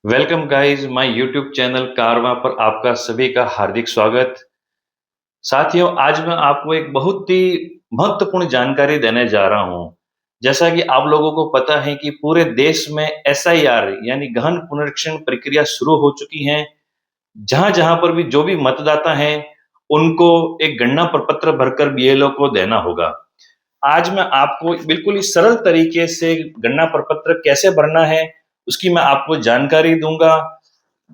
Welcome guys my YouTube channel कारवां पर आपका सभी का हार्दिक स्वागत। साथियों, आज मैं आपको एक बहुत ही महत्वपूर्ण जानकारी देने जा रहा हूं। जैसा कि आप लोगों को पता है कि पूरे देश में एसआईआर यानी गहन पुनरीक्षण प्रक्रिया शुरू हो चुकी है। जहां-जहां पर भी जो भी मतदाता हैं, उनको एक गणना प्रपत्र भरकर बीएलओ को देना होगा। आज मैं आपको बिल्कुल ही सरल तरीके से गणना प्रपत्र कैसे भरना है, उसकी मैं आपको जानकारी दूंगा।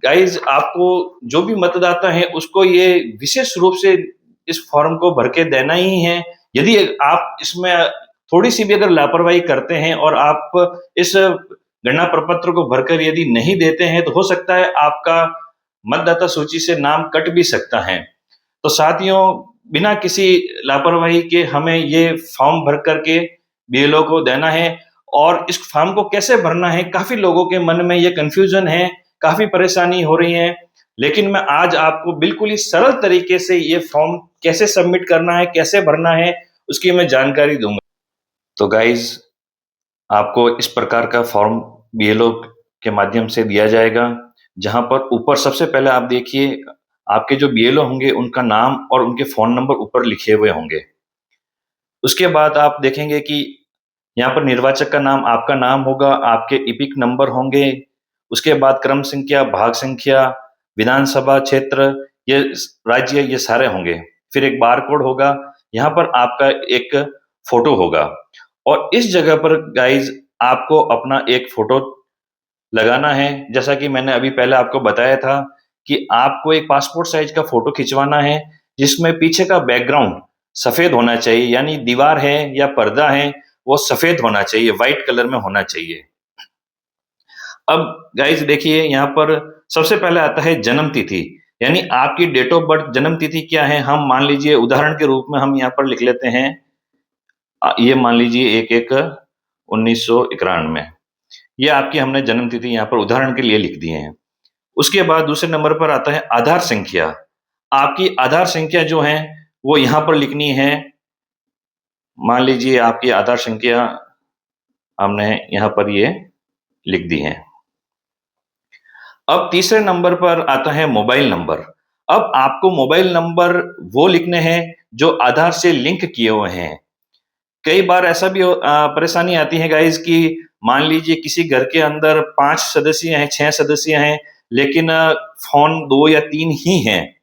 गाइज, आपको जो भी मतदाता है उसको ये विशेष रूप से इस फॉर्म को भर के देना ही है। यदि आप इसमें थोड़ी सी भी अगर लापरवाही करते हैं और आप इस गणना प्रपत्र को भरकर यदि नहीं देते हैं, तो हो सकता है आपका मतदाता सूची से नाम कट भी सकता है। तो साथियों, बिना किसी लापरवाही के हमें ये फॉर्म भर करके बीएलओ को देना है। और इस फॉर्म को कैसे भरना है, काफी लोगों के मन में ये कंफ्यूजन है, काफी परेशानी हो रही है। लेकिन मैं आज आपको बिल्कुल ही सरल तरीके से ये फॉर्म कैसे सबमिट करना है, कैसे भरना है, उसकी मैं जानकारी दूंगा। तो गाइज, आपको इस प्रकार का फॉर्म बीएलओ के माध्यम से दिया जाएगा, जहां पर ऊपर सबसे पहले आप देखिए, आपके जो बीएलओ होंगे उनका नाम और उनके फोन नंबर ऊपर लिखे हुए होंगे। उसके बाद आप देखेंगे कि यहाँ पर निर्वाचक का नाम आपका नाम होगा, आपके इपिक नंबर होंगे, उसके बाद क्रम संख्या, भाग संख्या, विधानसभा क्षेत्र, ये राज्य, ये सारे होंगे। फिर एक बार कोड होगा, यहाँ पर आपका एक फोटो होगा। और इस जगह पर गाइज आपको अपना एक फोटो लगाना है। जैसा कि मैंने अभी पहले आपको बताया था कि आपको एक पासपोर्ट साइज का फोटो खिंचवाना है, जिसमें पीछे का बैकग्राउंड सफेद होना चाहिए, यानी दीवार है या पर्दा है वो सफेद होना चाहिए, व्हाइट कलर में होना चाहिए। अब गाइज देखिए, यहाँ पर सबसे पहले आता है जन्म तिथि, यानी आपकी डेट ऑफ बर्थ, जन्म तिथि क्या है। हम मान लीजिए उदाहरण के रूप में हम यहाँ पर लिख लेते हैं, ये मान लीजिए 1/1/1991। ये आपकी हमने जन्म तिथि यहाँ पर उदाहरण के लिए लिख दिए हैं। उसके बाद दूसरे नंबर पर आता है आधार संख्या। आपकी आधार संख्या जो है वो यहाँ पर लिखनी है। मान लीजिए आपकी आधार संख्या हमने यहाँ पर ये लिख दी है। अब तीसरे नंबर पर आता है मोबाइल नंबर। अब आपको मोबाइल नंबर वो लिखने हैं जो आधार से लिंक किए हुए हैं। कई बार ऐसा भी परेशानी आती है गाइज कि मान लीजिए किसी घर के अंदर 5 सदस्य हैं, 6 सदस्य हैं, लेकिन फोन 2 या 3 ही हैं।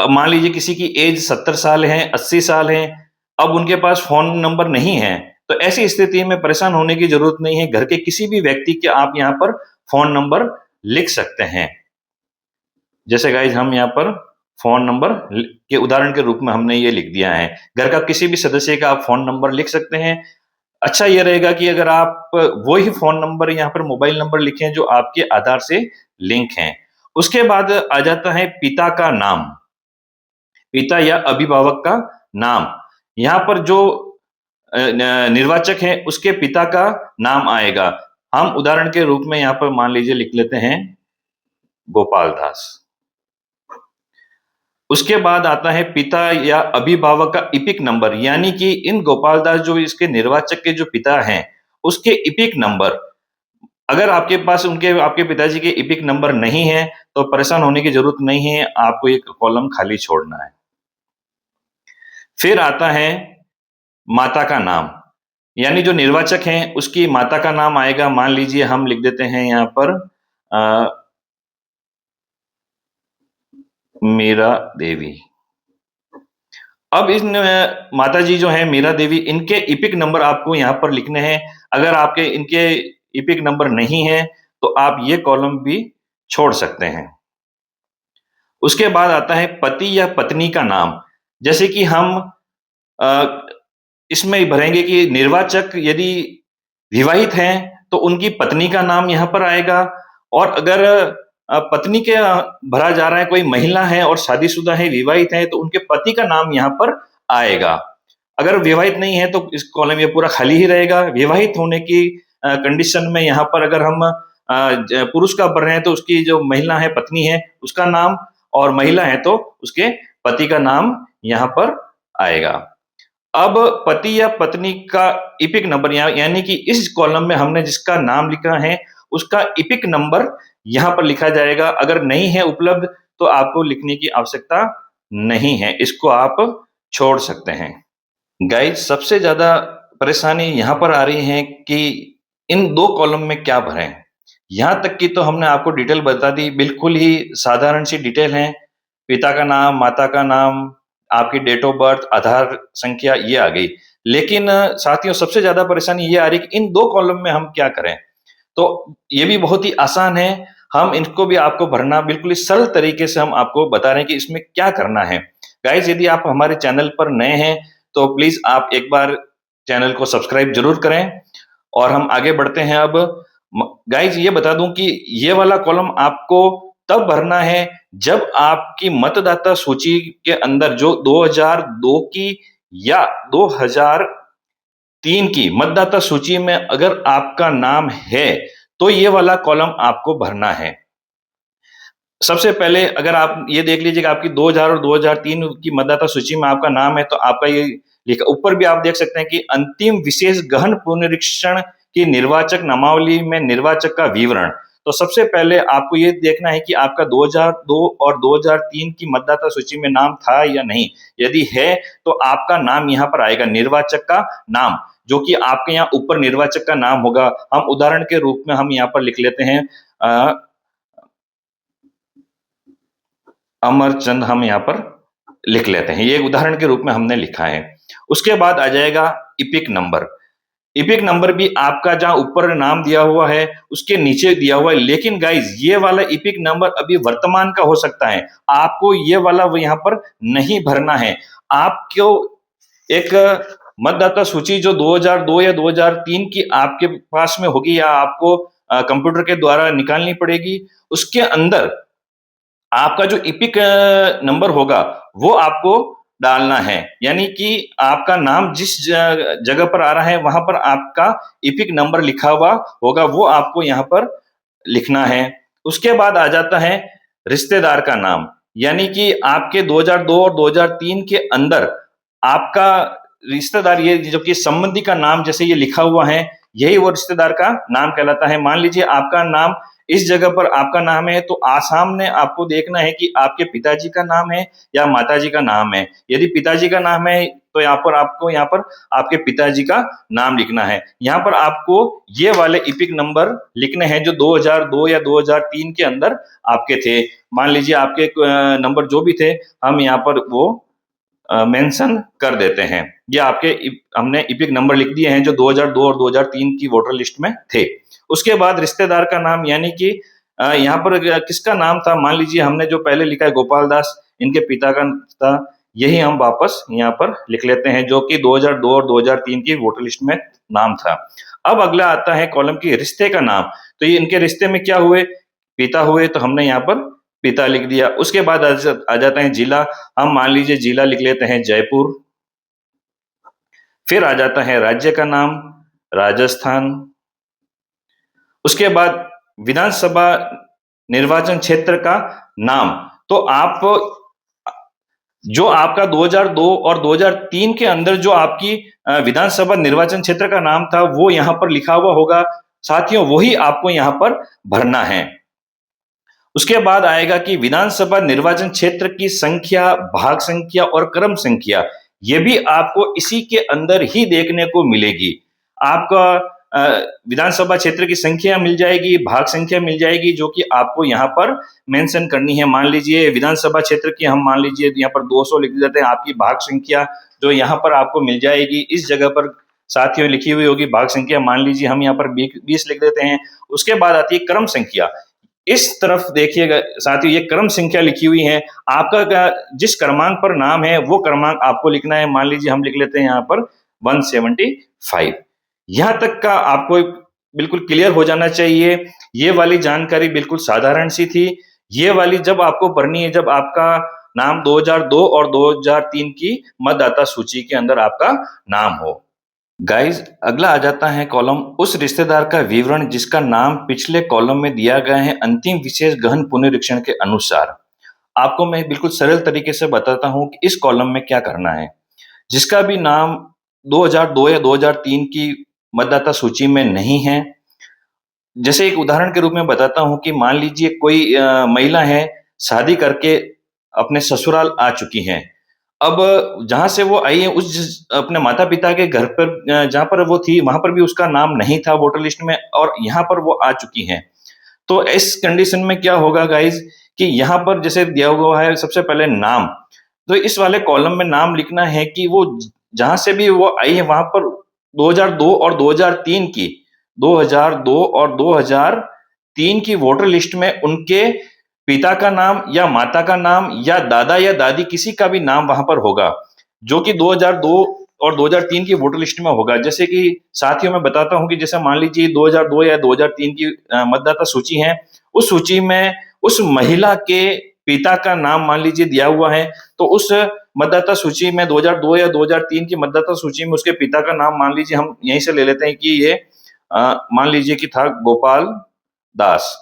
मान लीजिए किसी की एज 70 साल है, 80 साल है, अब उनके पास फोन नंबर नहीं है। तो ऐसी स्थिति में परेशान होने की जरूरत नहीं है, घर के किसी भी व्यक्ति के आप यहाँ पर फोन नंबर लिख सकते हैं। जैसे गाइज हम यहाँ पर फोन नंबर के उदाहरण के रूप में हमने ये लिख दिया है। घर का किसी भी सदस्य का आप फोन नंबर लिख सकते हैं। अच्छा ये रहेगा कि अगर आप वो ही फोन नंबर यहाँ पर मोबाइल नंबर लिखें जो आपके आधार से लिंक हैं। उसके बाद आ जाता है पिता का नाम, पिता या अभिभावक का नाम। यहाँ पर जो निर्वाचक है उसके पिता का नाम आएगा। हम उदाहरण के रूप में यहाँ पर मान लीजिए लिख लेते हैं गोपाल दास। उसके बाद आता है पिता या अभिभावक का इपिक नंबर, यानी कि इन गोपाल दास जो इसके निर्वाचक के जो पिता हैं उसके इपिक नंबर। अगर आपके पास आपके पिताजी के इपिक नंबर नहीं है तो परेशान होने की जरूरत नहीं है, आपको एक कॉलम खाली छोड़ना है। फिर आता है माता का नाम, यानी जो निर्वाचक हैं उसकी माता का नाम आएगा। मान लीजिए हम लिख देते हैं यहाँ पर मीरा देवी। अब इन माता जी जो है मीरा देवी, इनके इपिक नंबर आपको यहाँ पर लिखने हैं। अगर आपके इनके इपिक नंबर नहीं है तो आप ये कॉलम भी छोड़ सकते हैं। उसके बाद आता है पति या पत्नी का नाम। जैसे कि हम इसमें भरेंगे कि निर्वाचक यदि विवाहित हैं तो उनकी पत्नी का नाम यहाँ पर आएगा। और अगर पत्नी के भरा जा रहा है, कोई महिला है और शादीशुदा है, विवाहित है, तो उनके पति का नाम यहाँ पर आएगा। अगर विवाहित नहीं है तो इस कॉलम ये पूरा खाली ही रहेगा। विवाहित होने की कंडीशन में यहाँ पर अगर हम पुरुष का भर रहे हैं तो उसकी जो महिला है, पत्नी है, उसका नाम, और महिला है तो उसके पति का नाम यहाँ पर आएगा। अब पति या पत्नी का इपिक नंबर, यानी कि इस कॉलम में हमने जिसका नाम लिखा है उसका इपिक नंबर यहाँ पर लिखा जाएगा। अगर नहीं है उपलब्ध तो आपको लिखने की आवश्यकता नहीं है, इसको आप छोड़ सकते हैं। गाइस, सबसे ज़्यादा परेशानी यहाँ पर आ रही है कि इन 2 कॉलम में क्या भरें? यहाँ तक कि तो हमने आपको डिटेल बता दी, बिल्कुल ही साधारण सी डिटेल है। पिता का नाम, माता का नाम, आपकी डेट ऑफ बर्थ, आधार संख्या ये आ गई। लेकिन साथियों, सबसे ज़्यादा परेशानी ये आ रही है कि इन 2 कॉलम में हम क्या करें? तो ये भी बहुत ही आसान है, हम इनको भी आपको भरना बिल्कुल ही सरल तरीके से हम आपको बता रहे हैं कि इसमें क्या करना है। गाइस, यदि आप हमारे चैनल पर नए हैं तो प्लीज आप एक बार चैनल को सब्सक्राइब जरूर करें और हम आगे बढ़ते हैं। अब गाइस, ये बता दूं कि ये वाला कॉलम आपको तब भरना है जब आपकी मतदाता सूची के अंदर जो 2002 की या 2003 की मतदाता सूची में अगर आपका नाम है तो ये वाला कॉलम आपको भरना है। सबसे पहले अगर आप ये देख लीजिए कि आपकी 2000 और 2003 की मतदाता सूची में आपका नाम है तो आपका ये लिखा, ऊपर भी आप देख सकते हैं कि अंतिम विशेष गहन पुनरीक्षण की निर्वाचक नामावली में निर्वाचक का विवरण। तो सबसे पहले आपको ये देखना है कि आपका 2002 और 2003 की मतदाता सूची में नाम था या नहीं। यदि है तो आपका नाम यहाँ पर आएगा, निर्वाचक का नाम, जो कि आपके यहाँ ऊपर निर्वाचक का नाम होगा। हम उदाहरण के रूप में हम यहाँ पर लिख लेते हैं अमरचंद, हम यहाँ पर लिख लेते हैं, ये उदाहरण के रूप में हमने लिखा है। उसके बाद आ जाएगा इपिक नंबर। इपिक नंबर भी आपका जहां ऊपर नाम दिया हुआ है उसके नीचे दिया हुआ है, लेकिन गाइज ये वाला इपिक नंबर अभी वर्तमान का हो सकता है, आपको ये वाला यहाँ पर नहीं भरना है। आपको एक मतदाता सूची जो 2002 या 2003 की आपके पास में होगी या आपको कंप्यूटर के द्वारा निकालनी पड़ेगी, उसके अंदर आपका जो इपिक नंबर होगा वो आपको डालना है। यानी कि आपका नाम जिस जगह पर आ रहा है वहां पर आपका इपिक नंबर लिखा हुआ होगा, वो आपको यहाँ पर लिखना है। उसके बाद आ जाता है रिश्तेदार का नाम, यानी कि आपके 2002 और 2003 के अंदर आपका रिश्तेदार, ये जो कि संबंधी का नाम जैसे ये लिखा हुआ है, यही वो रिश्तेदार का नाम कहलाता है। मान लीजिए आपका नाम इस जगह पर आपका नाम है तो आसाम ने आपको देखना है कि आपके पिताजी का नाम है या माताजी का नाम है। यदि पिताजी का नाम है तो यहाँ पर आपको यहाँ पर आपके पिताजी का नाम लिखना है। यहाँ पर आपको ये वाले इपिक नंबर लिखने हैं जो 2002 या 2003 के अंदर आपके थे। मान लीजिए आपके नंबर जो भी थे हम यहाँ पर वो मेंशन कर देते हैं। ये आपके हमने इपिक नंबर लिख दिए हैं जो 2002 और 2003 की वोटर लिस्ट में थे। उसके बाद रिश्तेदार का नाम, यानी कि यहाँ पर किसका नाम था, मान लीजिए हमने जो पहले लिखा है गोपाल दास, इनके पिता का था, यही हम वापस यहाँ पर लिख लेते हैं जो कि 2002 और 2003 की वोटर लिस्ट में नाम था। अब अगला आता है कॉलम की रिश्ते का नाम। तो ये इनके रिश्ते में क्या हुए, पिता हुए, तो हमने यहाँ पर पिता लिख दिया। उसके बाद आ जाता है जिला, हम मान लीजिए जिला लिख लेते हैं जयपुर। फिर आ जाता है राज्य का नाम, राजस्थान। उसके बाद विधानसभा निर्वाचन क्षेत्र का नाम, तो आप जो आपका 2002 और 2003 के अंदर जो आपकी विधानसभा निर्वाचन क्षेत्र का नाम था वो यहाँ पर लिखा हुआ होगा साथियों, वही आपको यहाँ पर भरना है। उसके बाद आएगा कि विधानसभा निर्वाचन क्षेत्र की संख्या, भाग संख्या और क्रम संख्या, ये भी आपको इसी के अंदर ही देखने को मिलेगी। आपका विधानसभा क्षेत्र की संख्या मिल जाएगी, भाग संख्या मिल जाएगी, जो कि आपको यहाँ पर मेंशन करनी है। मान लीजिए विधानसभा क्षेत्र की हम मान लीजिए यहाँ पर 200 लिख देते हैं, आपकी भाग संख्या जो यहाँ पर आपको मिल जाएगी इस जगह पर साथियों लिखी हुई होगी भाग संख्या, मान लीजिए हम यहाँ पर 20 लिख देते हैं। उसके बाद आती है क्रम संख्या। इस तरफ देखिएगा साथियों, ये क्रम संख्या लिखी हुई है, आपका जिस क्रमांक पर नाम है वो क्रमांक आपको लिखना है। मान लीजिए हम लिख लेते हैं यहाँ पर 175। यहां तक का आपको बिल्कुल क्लियर हो जाना चाहिए। ये वाली जानकारी बिल्कुल साधारण सी थी। ये वाली जब आपको भरनी है जब आपका नाम 2002 और 2003 की मतदाता सूची के अंदर आपका नाम हो। गाइज, अगला आ जाता है कॉलम उस रिश्तेदार का विवरण जिसका नाम पिछले कॉलम में दिया गया है अंतिम विशेष गहन पुनरीक्षण के अनुसार। आपको मैं बिल्कुल सरल तरीके से बताता हूं कि इस कॉलम में क्या करना है। जिसका भी नाम 2002 या 2003 की मतदाता सूची में नहीं है, जैसे एक उदाहरण के रूप में बताता हूँ कि मान लीजिए कोई महिला है, शादी करके अपने ससुराल आ चुकी हैं। अब जहाँ से वो आई है उस अपने माता-पिता के घर पर जहाँ पर वो थी वहाँ पर भी उसका नाम नहीं था वोटर लिस्ट में और यहाँ पर वो आ चुकी हैं। तो इस कंडीशन में क्या होगा गाइज़ कि यहाँ पर जैसे दिया हुआ है सबसे पहले नाम, तो इस वाले कॉलम में नाम लिखना है कि वो जहाँ से भी वो आई है वहाँ पर 2002 और 2003 की 2002 और 2003 की वोटर लिस्ट में उनके पिता का नाम या माता का नाम या दादा या दादी किसी का भी नाम वहाँ पर होगा, जो कि 2002 और 2003 की वोटर लिस्ट में होगा। जैसे कि साथियों मैं बताता हूँ कि जैसे मान लीजिए 2002 या 2003 की मतदाता सूची है, उस सूची में उस महिला के पिता का नाम मान लीजिए दिया हुआ है, तो उस मतदाता सूची में 2002 या 2003 की मतदाता सूची में उसके पिता का नाम मान लीजिए हम यहीं से ले लेते हैं कि ये मान लीजिए कि था गोपाल दास।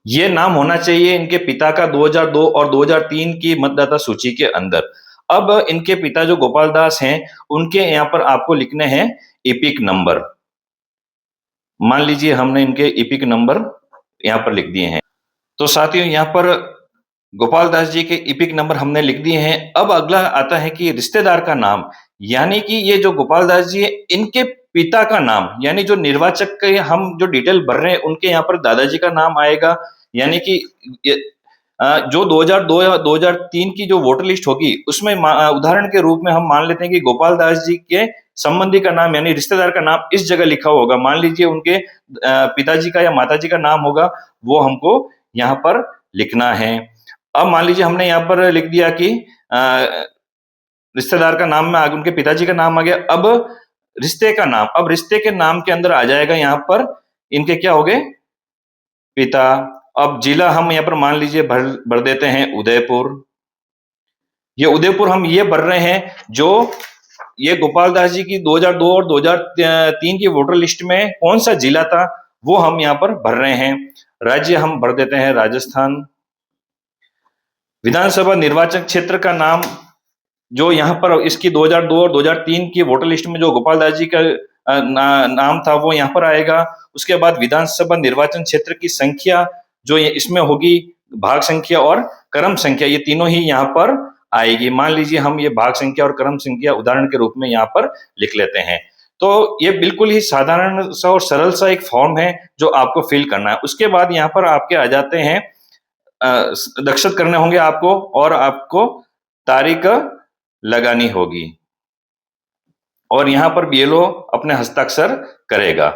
ये नाम होना चाहिए इनके पिता का 2002 और 2003 की मतदाता सूची के अंदर। अब इनके पिता जो गोपाल दास हैं, उनके यहाँ पर आपको लिखने हैं एपिक नंबर। मान लीजिए हमने इनके एपिक नंबर यहाँ पर लिख दिए हैं। तो साथियों यहाँ पर गोपाल दास जी के एपिक नंबर हमने लिख दिए हैं। अब अगला आता है कि रिश्तेदार का नाम, यानी कि ये जो गोपाल दास जी है, इनके पिता का नाम, यानी जो निर्वाचक के हम जो डिटेल भर रहे हैं, उनके यहाँ पर दादाजी का नाम आएगा। यानी कि जो 2002 या 2003 की जो वोटर लिस्ट होगी, उसमें उदाहरण के रूप में हम मान लेते हैं कि गोपाल दास जी के संबंधी का नाम यानी रिश्तेदार का नाम इस जगह लिखा होगा। मान लीजिए उनके पिताजी का या माताजी का नाम होगा, वो हमको यहाँ पर लिखना है। अब मान लीजिए हमने यहाँ पर लिख दिया कि रिश्तेदार का नाम में आगे उनके पिताजी का नाम आ गया। अब रिश्ते का नाम, अब रिश्ते के नाम के अंदर आ जाएगा यहाँ पर इनके क्या हो गए पिता। अब जिला हम यहाँ पर मान लीजिए भर देते हैं उदयपुर। ये उदयपुर हम ये भर रहे हैं जो ये गोपाल दास जी की 2002 और 2003 की वोटर लिस्ट में कौन सा जिला था वो हम यहाँ पर भर रहे हैं। राज्य हम भर देते हैं राजस्थान। विधानसभा निर्वाचन क्षेत्र का नाम जो यहाँ पर इसकी 2002 और 2003 की वोटर लिस्ट में जो गोपाल दास जी का नाम था वो यहाँ पर आएगा। उसके बाद विधानसभा निर्वाचन क्षेत्र की संख्या जो इसमें होगी, भाग संख्या और क्रम संख्या, ये तीनों ही यहाँ पर आएगी। मान लीजिए हम ये भाग संख्या और क्रम संख्या उदाहरण के रूप में यहाँ पर लिख लेते हैं। तो ये बिल्कुल ही साधारण सा और सरल सा एक फॉर्म है जो आपको फिल करना है। उसके बाद यहाँ पर आपके आ जाते हैं दस्तखत करने होंगे आपको और आपको तारीख लगानी होगी और यहाँ पर बीएलओ अपने हस्ताक्षर करेगा।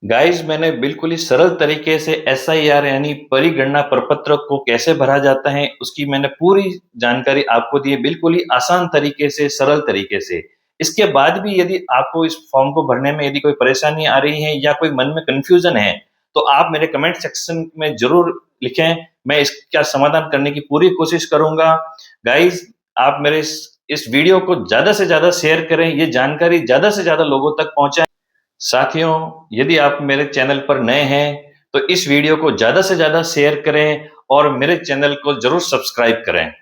गाइस मैंने बिल्कुल ही सरल तरीके से एसआईआर यानी परिगणना प्रपत्र को कैसे भरा जाता है उसकी मैंने पूरी जानकारी आपको दी है, बिल्कुल ही आसान तरीके से, सरल तरीके से। इसके बाद भी यदि आपको इस फॉर्म को भरने में यदि कोई परेशानी आ रही है या कोई मन में कंफ्यूजन है तो आप मेरे कमेंट सेक्शन में जरूर लिखें, मैं इसका समाधान करने की पूरी कोशिश करूंगा। गाइस आप मेरे इस वीडियो को ज्यादा से ज्यादा शेयर करें, ये जानकारी ज्यादा से ज्यादा लोगों तक पहुंचाएं। साथियों यदि आप मेरे चैनल पर नए हैं तो इस वीडियो को ज्यादा से ज्यादा शेयर करें और मेरे चैनल को जरूर सब्सक्राइब करें।